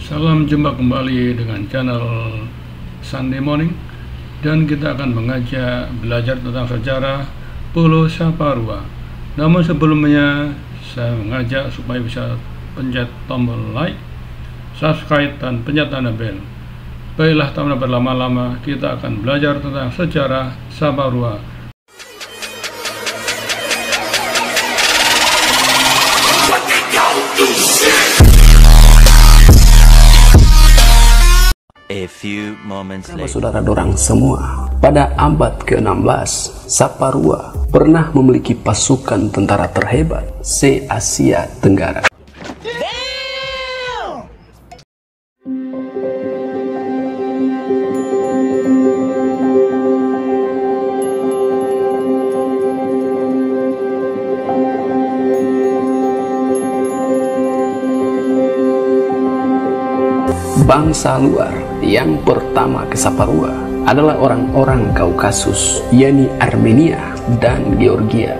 Salam jumpa kembali dengan channel Sunday Morning, dan kita akan belajar tentang sejarah Pulau Saparua. Namun sebelumnya saya mengajak supaya bisa pencet tombol like, subscribe, dan pencet tanda bel. Baiklah, tanpa berlama-lama, kita akan belajar tentang sejarah Saparua. A few moments later. Saudara dorang semua, pada abad ke-16, Saparua pernah memiliki pasukan tentara terhebat se-Asia Tenggara. Bangsa luar yang pertama ke Saparua adalah orang-orang Kaukasus, yakni Armenia dan Georgia.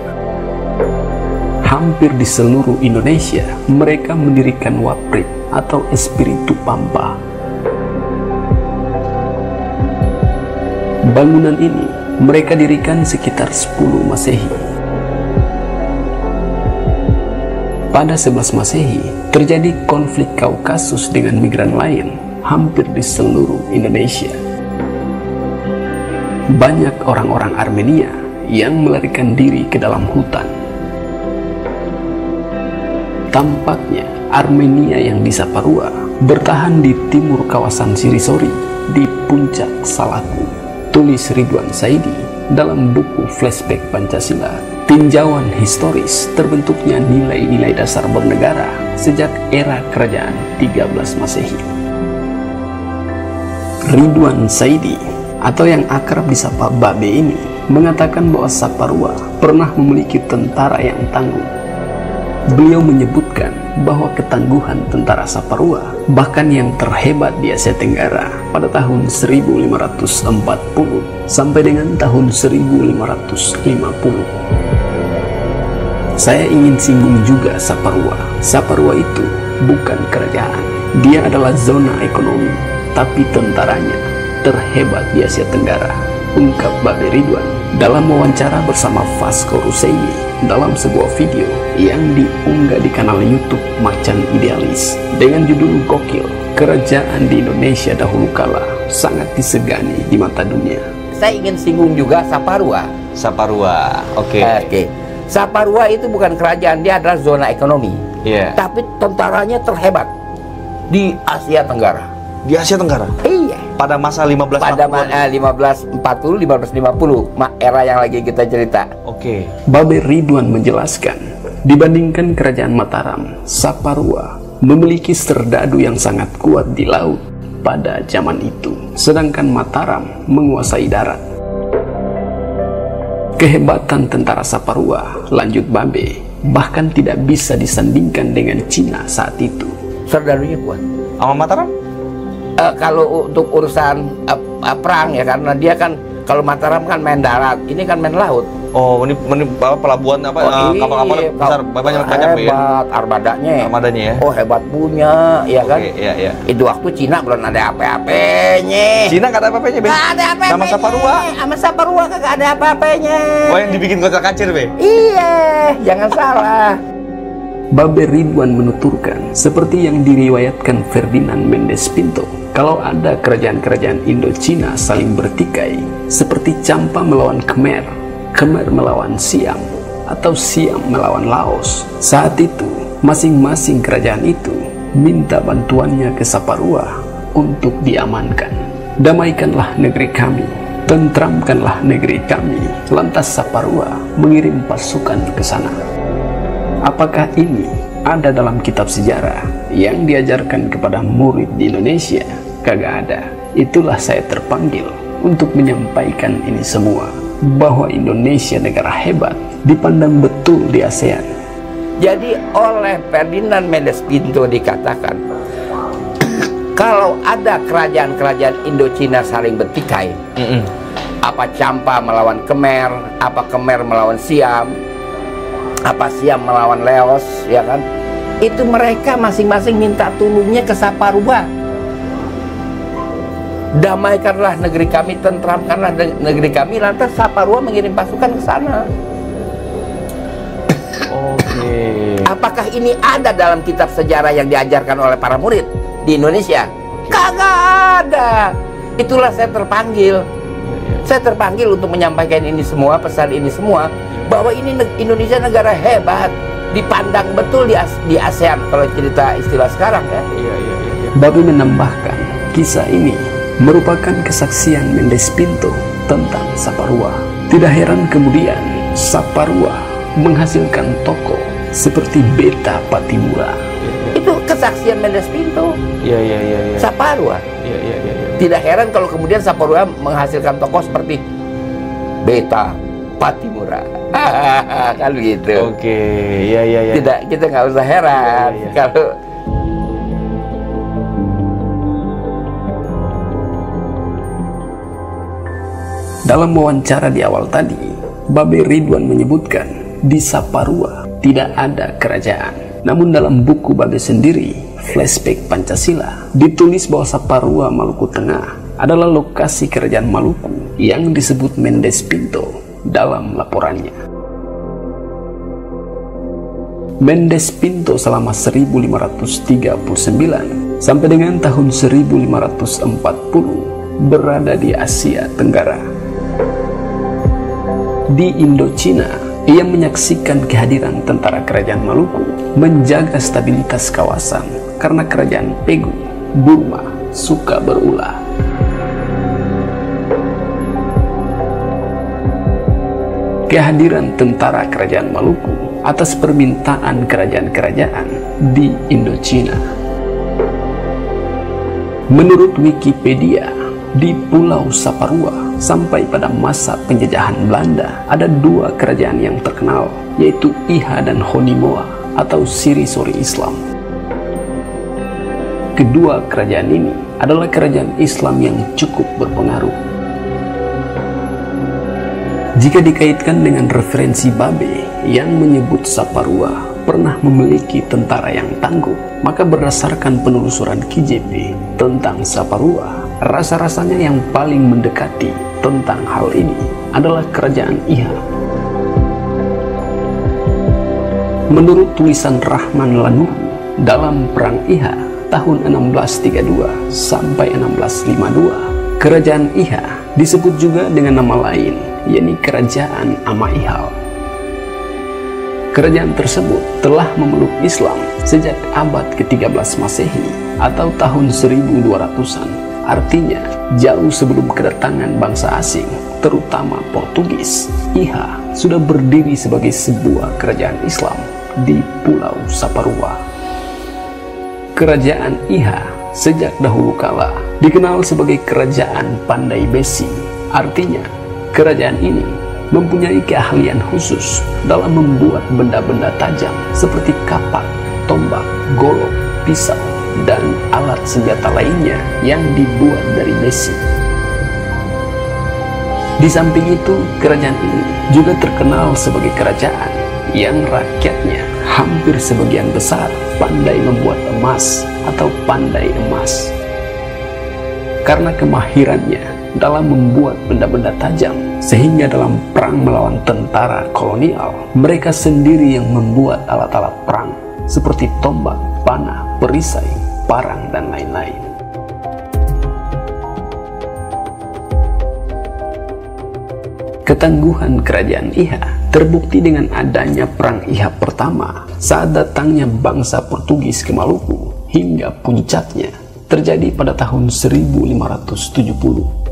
Hampir di seluruh Indonesia, mereka mendirikan Waprit atau Espiritu Pampa. Bangunan ini mereka dirikan sekitar 10 Masehi. Pada 11 Masehi, terjadi konflik Kaukasus dengan migran lain hampir di seluruh Indonesia. Banyak orang-orang Armenia yang melarikan diri ke dalam hutan. Tampaknya Armenia yang di Saparua bertahan di timur kawasan Sirisori di puncak Salaku. Tulis Ridwan Saidi dalam buku Flashback Pancasila. Tinjauan historis terbentuknya nilai-nilai dasar bernegara sejak era kerajaan 13 Masehi. Ridwan Saidi atau yang akrab disapa Babe ini mengatakan bahwa Saparua pernah memiliki tentara yang tangguh. Beliau menyebutkan bahwa ketangguhan tentara Saparua bahkan yang terhebat di Asia Tenggara pada tahun 1540 sampai dengan tahun 1550. Saya ingin singgung juga Saparua. Saparua itu bukan kerajaan. Dia adalah zona ekonomi, tapi tentaranya terhebat di Asia Tenggara, ungkap Babe Ridwan dalam wawancara bersama Vasco Russeini dalam sebuah video yang diunggah di kanal YouTube Macan Idealis dengan judul Gokil, Kerajaan di Indonesia Dahulu Kala Sangat Disegani di Mata Dunia. Saya ingin singgung juga Saparua. Saparua, oke. Saparua itu bukan kerajaan, dia adalah zona ekonomi. Tapi tentaranya terhebat di Asia Tenggara. Di Asia Tenggara? Iya. Pada masa 1540, 1550, era yang lagi kita cerita. Babe Ridwan menjelaskan, dibandingkan kerajaan Mataram, Saparua memiliki serdadu yang sangat kuat di laut pada zaman itu, sedangkan Mataram menguasai darat. Kehebatan tentara Saparua, lanjut Babe, bahkan tidak bisa disandingkan dengan Cina saat itu. Serdadunya kuat. Sama Mataram? Kalau untuk urusan perang ya, karena dia kan, kalau Mataram kan main darat, ini kan main laut. Oh, ini pelabuhan kapal-kapal besar, banyak ya? Hebat armadanya ya. Oh, hebat punya, ya kan? Iya. Itu waktu Cina belum ada apa-apanya. Cina nggak ada apa-apanya, Be? Nggak ada apa-apanya. Sama Saparua? Sama Saparua kagak ada apa-apanya. Oh, yang dibikin kocak-kacir, Be? Iya, jangan salah. Babe Ridwan menuturkan, seperti yang diriwayatkan Ferdinand Mendes Pinto, kalau ada kerajaan-kerajaan Indo-Cina saling bertikai, seperti Champa melawan Khmer, Khmer melawan Siam, atau Siam melawan Laos. Saat itu, masing-masing kerajaan itu minta bantuannya ke Saparua untuk diamankan. Damaikanlah negeri kami, tentramkanlah negeri kami. Lantas Saparua mengirim pasukan ke sana. Apakah ini ada dalam kitab sejarah yang diajarkan kepada murid di Indonesia? Kagak ada. Itulah saya terpanggil untuk menyampaikan ini semua, bahwa Indonesia negara hebat, dipandang betul di ASEAN. Jadi oleh Ferdinand Mendes Pinto dikatakan, kalau ada kerajaan-kerajaan Indo-Cina saling bertikai, apa Champa melawan Khmer, apa Khmer melawan Siam, apa Siam melawan Laos, ya kan? itu mereka masing-masing minta tolongnya ke Saparua. Damaikanlah negeri kami, tentramkanlah negeri kami. Lantas Saparua mengirim pasukan ke sana. Oke. Apakah ini ada dalam kitab sejarah yang diajarkan oleh para murid di Indonesia? Kagak ada. Itulah saya terpanggil. Saya terpanggil untuk menyampaikan ini semua, pesan ini semua, bahwa ini Indonesia negara hebat, dipandang betul di ASEAN kalau cerita istilah sekarang ya. Babe menambahkan, kisah ini merupakan kesaksian Mendes Pinto tentang Saparua. Tidak heran kemudian Saparua menghasilkan tokoh seperti Beta Patimura. Itu kesaksian Mendes Pinto. Saparua. Tidak heran kalau kemudian Saparua menghasilkan tokoh seperti Beta Patimura. Kan begitu. Oke. Tidak, kita nggak usah heran kalau dalam wawancara di awal tadi, Babe Ridwan menyebutkan di Saparua tidak ada kerajaan. Namun dalam buku Babe sendiri, Flashback Pancasila, ditulis bahwa Saparua, Maluku Tengah adalah lokasi kerajaan Maluku yang disebut Mendes Pinto dalam laporannya. Mendes Pinto selama 1539 sampai dengan tahun 1540 berada di Asia Tenggara. Di Indochina, ia menyaksikan kehadiran tentara kerajaan Maluku menjaga stabilitas kawasan karena kerajaan Pegu, Burma, suka berulah. Kehadiran tentara kerajaan Maluku atas permintaan kerajaan-kerajaan di Indochina. Menurut Wikipedia, di Pulau Saparua sampai pada masa penjajahan Belanda ada dua kerajaan yang terkenal, yaitu Iha dan Honimoa atau Siri-Sori Islam. Kedua kerajaan ini adalah kerajaan Islam yang cukup berpengaruh. Jika dikaitkan dengan referensi Babe yang menyebut Saparua pernah memiliki tentara yang tangguh, maka berdasarkan penelusuran KJP tentang Saparua, rasa-rasanya yang paling mendekati tentang hal ini adalah kerajaan Iha. Menurut tulisan Rahman Lanuhu dalam Perang Iha tahun 1632 sampai 1652, kerajaan Iha disebut juga dengan nama lain, yakni Kerajaan Amaihal. Kerajaan tersebut telah memeluk Islam sejak abad ke-13 Masehi atau tahun 1200-an. Artinya, jauh sebelum kedatangan bangsa asing, terutama Portugis, Iha sudah berdiri sebagai sebuah kerajaan Islam di Pulau Saparua. Kerajaan Iha sejak dahulu kala dikenal sebagai Kerajaan Pandai Besi. Artinya, kerajaan ini mempunyai keahlian khusus dalam membuat benda-benda tajam seperti kapak, tombak, golok, pisau, dan alat senjata lainnya yang dibuat dari besi. Di samping itu, kerajaan ini juga terkenal sebagai kerajaan yang rakyatnya hampir sebagian besar pandai membuat emas atau pandai emas. Karena kemahirannya dalam membuat benda-benda tajam, sehingga dalam perang melawan tentara kolonial, mereka sendiri yang membuat alat-alat perang seperti tombak, panah, perisai, parang, dan lain-lain. Ketangguhan kerajaan Iha terbukti dengan adanya Perang Iha pertama saat datangnya bangsa Portugis ke Maluku, hingga puncaknya terjadi pada tahun 1570.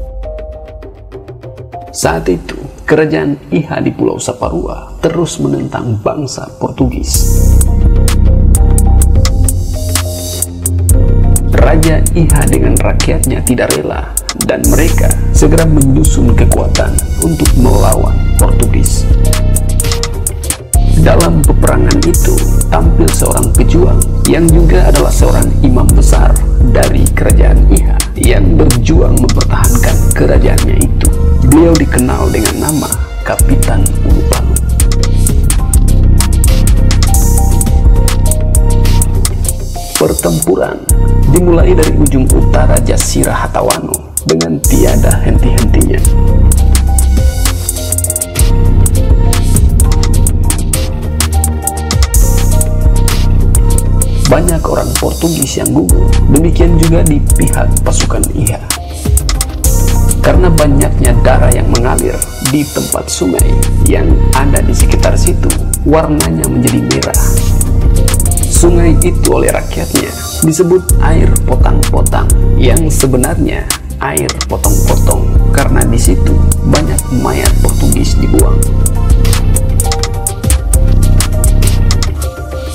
Saat itu, kerajaan Iha di Pulau Saparua terus menentang bangsa Portugis. Raja Iha dengan rakyatnya tidak rela, dan mereka segera menyusun kekuatan untuk melawan Portugis. Dalam peperangan itu, tampil seorang pejuang yang juga adalah seorang imam besar dari kerajaan Iha yang berjuang mempertahankan kerajaannya itu. Beliau dikenal dengan nama Kapitan Ulupalu. pertempuran dimulai dari ujung utara Jazirah Hatawano dengan tiada henti-hentinya. Banyak orang Portugis yang gugur, demikian juga di pihak pasukan Iha. Karena banyaknya darah yang mengalir di tempat sungai yang ada di sekitar situ, warnanya menjadi merah. Sungai itu oleh rakyatnya disebut air potang-potang, yang sebenarnya air potong-potong karena di situ banyak mayat Portugis dibuang.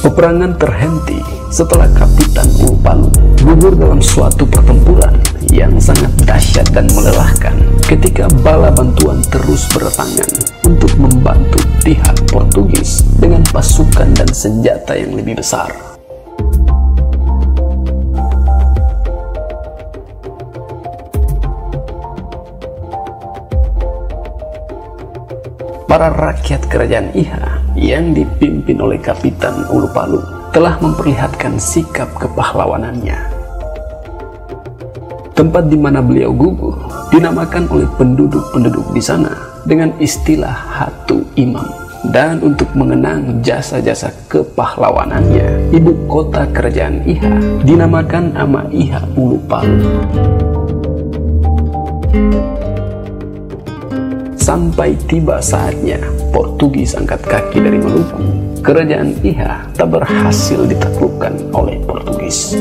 Peperangan terhenti setelah Kapitan Ulupalu gugur dalam suatu pertempuran yang sangat dahsyat dan melelahkan ketika bala bantuan terus berdatangan untuk membantu pihak Portugis dengan pasukan dan senjata yang lebih besar. Para rakyat kerajaan Iha yang dipimpin oleh Kapitan Ulupalu telah memperlihatkan sikap kepahlawanannya. Tempat di mana beliau gugur dinamakan oleh penduduk-penduduk di sana dengan istilah Hatu Imam. Dan untuk mengenang jasa-jasa kepahlawanannya, ibu kota kerajaan Iha dinamakan Ama Iha Ulupalu. Sampai tiba saatnya Portugis angkat kaki dari Maluku, kerajaan Iha tak berhasil ditaklukkan oleh Portugis.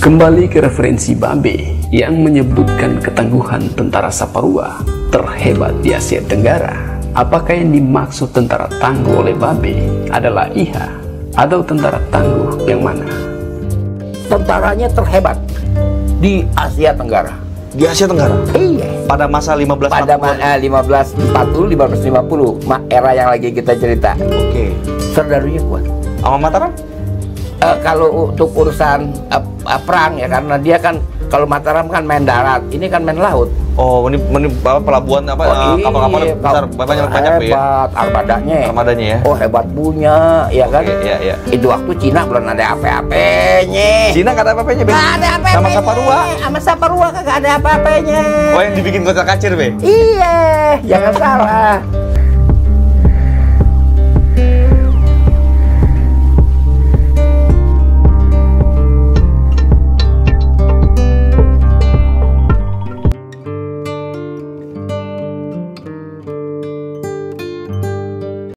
Kembali ke referensi Babe yang menyebutkan ketangguhan tentara Saparua terhebat di Asia Tenggara. Apakah yang dimaksud tentara tangguh oleh Babe adalah Iha atau tentara tangguh yang mana? Tentaranya terhebat di Asia Tenggara. Di Asia Tenggara? Iya. Pada masa 1540? Pada 1540, 1550, era yang lagi kita cerita. Oke. Serdarunya kuat. Sama Mataram? Kalau untuk urusan perang ya, karena dia kan, kalau Mataram kan main darat, ini kan main laut. Oh, ini pelabuhan apa? Kapal-kapal besar, banyak ya? Hebat, armadanya ya? Oh, hebat punya, ya kan? Iya. Itu waktu Cina belum ada apa-apanya. Cina gak ada apa-apanya, Be? Gak ada apa-apanya. Sama Saparua? Sama Saparua kagak ada apa-apanya. Oh, yang dibikin kocak kacir, Be? Iya, jangan salah.